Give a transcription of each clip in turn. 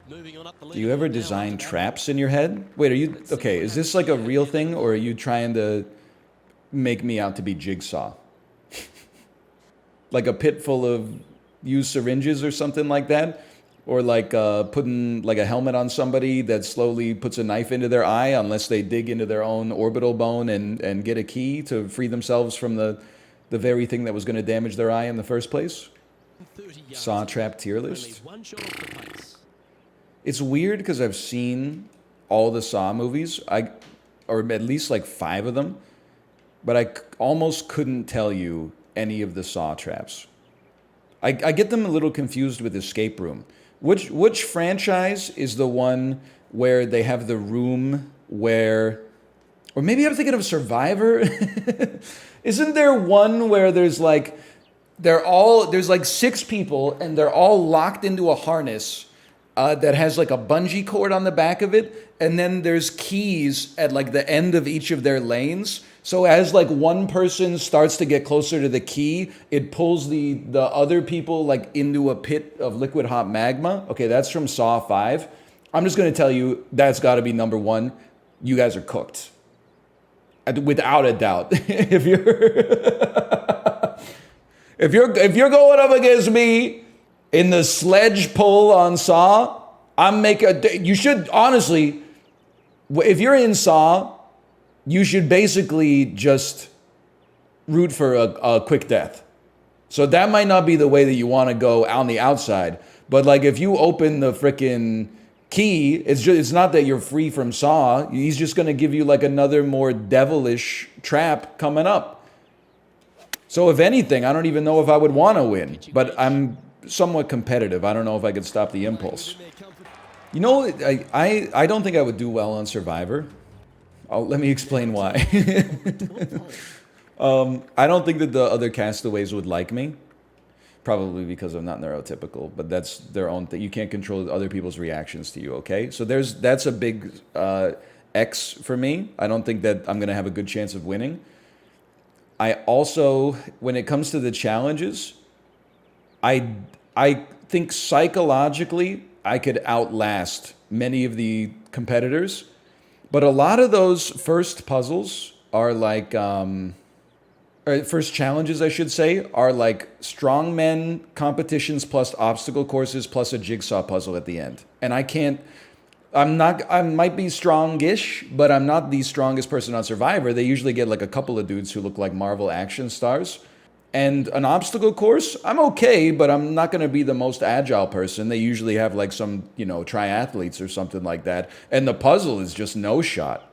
Do you ever design traps in your head? Wait, are you... Okay, is this like a real thing, or are you trying to make me out to be Jigsaw? Like a pit full of used syringes or something like that? Or like putting like a helmet on somebody that slowly puts a knife into their eye unless they dig into their own orbital bone and get a key to free themselves from the very thing that was going to damage their eye in the first place? Saw trap tier list? It's weird because I've seen all the Saw movies, or at least like 5 of them, but I almost couldn't tell you any of the Saw traps. I get them a little confused with Escape Room. Which franchise is the one where they have the room where... Or maybe I'm thinking of Survivor? Isn't there one where there's like... There's like 6 people and they're all locked into a harness that has like a bungee cord on the back of it, and then there's keys at like the end of each of their lanes. So as like one person starts to get closer to the key, it pulls the other people like into a pit of liquid hot magma. Okay, that's from Saw 5. I'm just gonna tell you that's got to be number 1. You guys are cooked, without a doubt. if you're going up against me in the sledge pull on Saw, you should, honestly, if you're in Saw, you should basically just root for a quick death. So that might not be the way that you want to go on the outside. But like if you open the frickin' key, it's not that you're free from Saw. He's just going to give you like another more devilish trap coming up. So if anything, I don't even know if I would want to win. But I'm somewhat competitive. I don't know if I could stop the impulse. You know, I don't think I would do well on Survivor. Let me explain why. I don't think that the other castaways would like me. Probably because I'm not neurotypical, but that's their own thing. You can't control other people's reactions to you, okay? So that's a big X for me. I don't think that I'm going to have a good chance of winning. I also, when it comes to the challenges, I think psychologically I could outlast many of the competitors. But a lot of those first puzzles are like, or first challenges, I should say, are like strongmen competitions plus obstacle courses plus a jigsaw puzzle at the end. And I might be strongish, but I'm not the strongest person on Survivor. They usually get like a couple of dudes who look like Marvel action stars. And an obstacle course, I'm okay, but I'm not going to be the most agile person. They usually have like some, triathletes or something like that. And the puzzle is just no shot.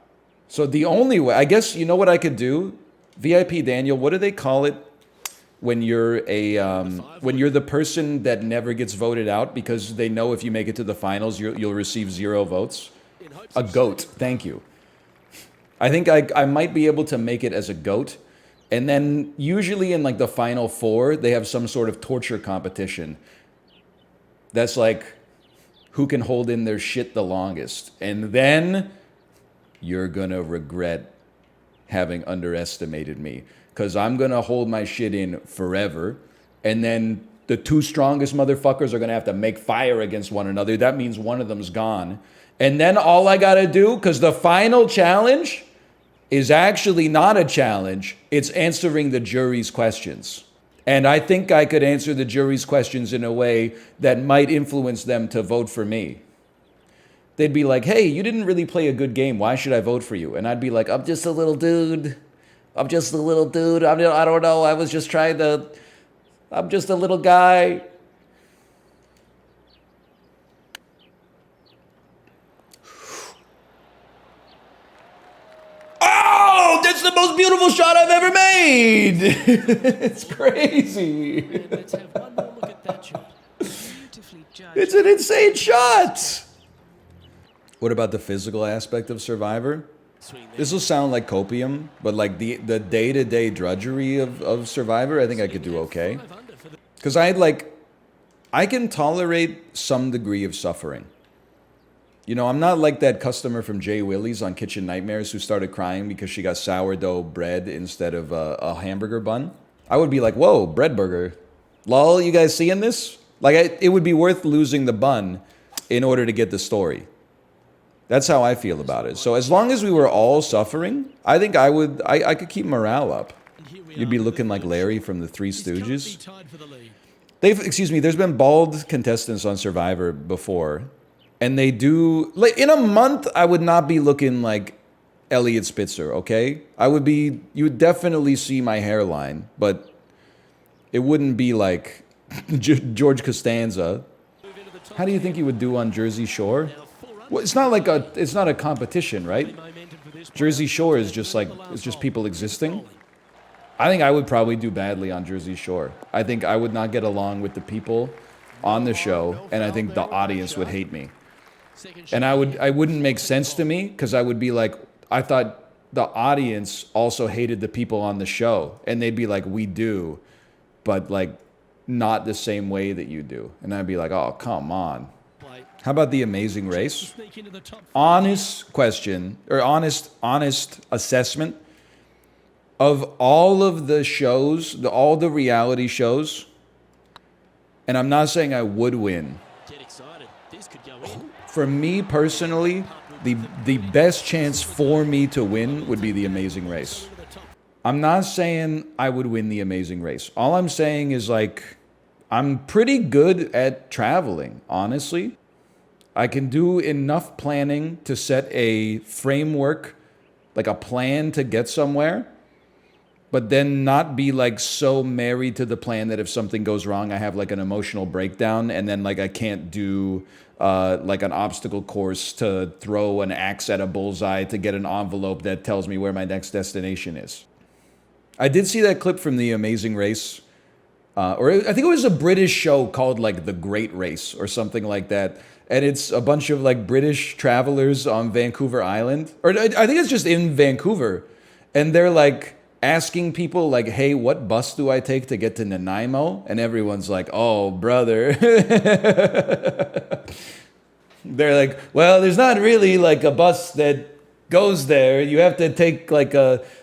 So the only way, I guess, you know what I could do? VIP Daniel, what do they call it when you're when you're the person that never gets voted out because they know if you make it to the finals, you'll receive 0 votes? A goat, thank you. I think I might be able to make it as a goat. And then usually in like the final 4, they have some sort of torture competition. That's like who can hold in their shit the longest. And then you're going to regret having underestimated me. Because I'm going to hold my shit in forever. And then the 2 strongest motherfuckers are going to have to make fire against one another. That means one of them's gone. And then all I got to do, because the final challenge is actually not a challenge. It's answering the jury's questions. And I think I could answer the jury's questions in a way that might influence them to vote for me. They'd be like, hey, you didn't really play a good game. Why should I vote for you? And I'd be like, I'm just a little dude. I don't know. I'm just a little guy. Oh, that's the most beautiful shot I've ever made. It's crazy. Let's have one more look at that shot. It's an insane shot. What about the physical aspect of Survivor? This will sound like copium, but like the day-to-day drudgery of Survivor, I think I could do okay. Because I can tolerate some degree of suffering. I'm not like that customer from Jay Willie's on Kitchen Nightmares who started crying because she got sourdough bread instead of a hamburger bun. I would be like, whoa, bread burger. Lol, you guys seeing this? Like, it would be worth losing the bun in order to get the story. That's how I feel about it. So as long as we were all suffering, I think I could keep morale up. You'd be looking like Larry from the Three Stooges. There's been bald contestants on Survivor before, and they do, like, in a month, I would not be looking like Elliot Spitzer, okay? You would definitely see my hairline, but it wouldn't be like George Costanza. How do you think you would do on Jersey Shore? Well, it's not a competition, right? Jersey Shore is just people existing. I think I would probably do badly on Jersey Shore. I think I would not get along with the people on the show, and I think the audience would hate me. And I wouldn't make sense to me, because I would be like, I thought the audience also hated the people on the show, and they'd be like, we do, but like not the same way that you do. And I'd be like, oh, come on. How about The Amazing Race? Honest question, or honest assessment of all of the shows, all the reality shows, and I'm not saying I would win. For me personally, the best chance for me to win would be The Amazing Race. I'm not saying I would win The Amazing Race. All I'm saying is, like, I'm pretty good at traveling, honestly. I can do enough planning to set a framework, like a plan to get somewhere, but then not be like so married to the plan that if something goes wrong, I have like an emotional breakdown, and then like I can't do like an obstacle course to throw an axe at a bullseye to get an envelope that tells me where my next destination is. I did see that clip from The Amazing Race, or I think it was a British show called like The Great Race or something like that. And it's a bunch of like British travelers on Vancouver Island, or I think it's just in Vancouver, and they're like asking people like, hey, what bus do I take to get to Nanaimo? And everyone's like, oh, brother. They're like, well, there's not really like a bus that goes there. You have to take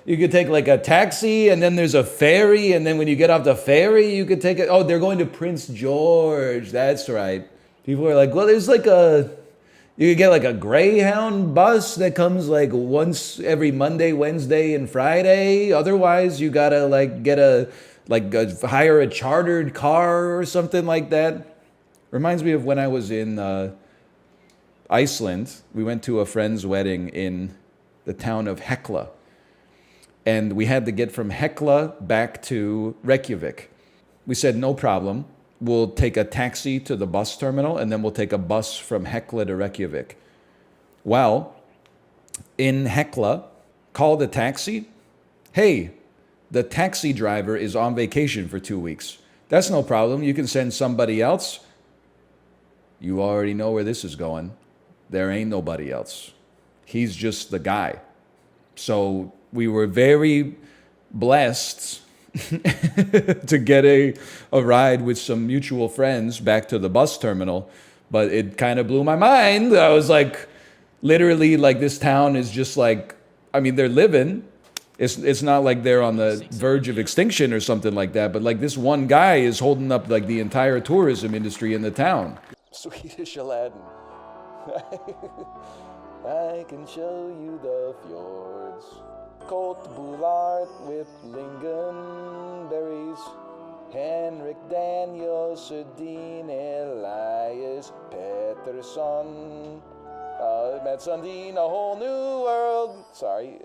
you could take like a taxi, and then there's a ferry, and then when you get off the ferry, you could take it. Oh, they're going to Prince George. That's right. People are like, well, there's like you could get like a Greyhound bus that comes like once every Monday, Wednesday, and Friday. Otherwise, you gotta like hire a chartered car or something like that. Reminds me of when I was in Iceland. We went to a friend's wedding in the town of Hekla, and we had to get from Hekla back to Reykjavik. We said, no problem. We'll take a taxi to the bus terminal, and then we'll take a bus from Hekla to Reykjavik. Well, in Hekla, called a taxi. Hey, the taxi driver is on vacation for 2 weeks. That's no problem. You can send somebody else. You already know where this is going. There ain't nobody else. He's just the guy. So we were very blessed to get a ride with some mutual friends back to the bus terminal, but it kind of blew my mind. I was like, literally, like, this town is just like, I mean, they're living. It's not like they're on the verge of extinction or something like that, but like this one guy is holding up like the entire tourism industry in the town. Swedish Aladdin. I can show you the fjords. Colt Boulard with lingonberries, Henrik Daniel Sundin Elias Pettersson, Matt Sundin, A Whole New World. Sorry.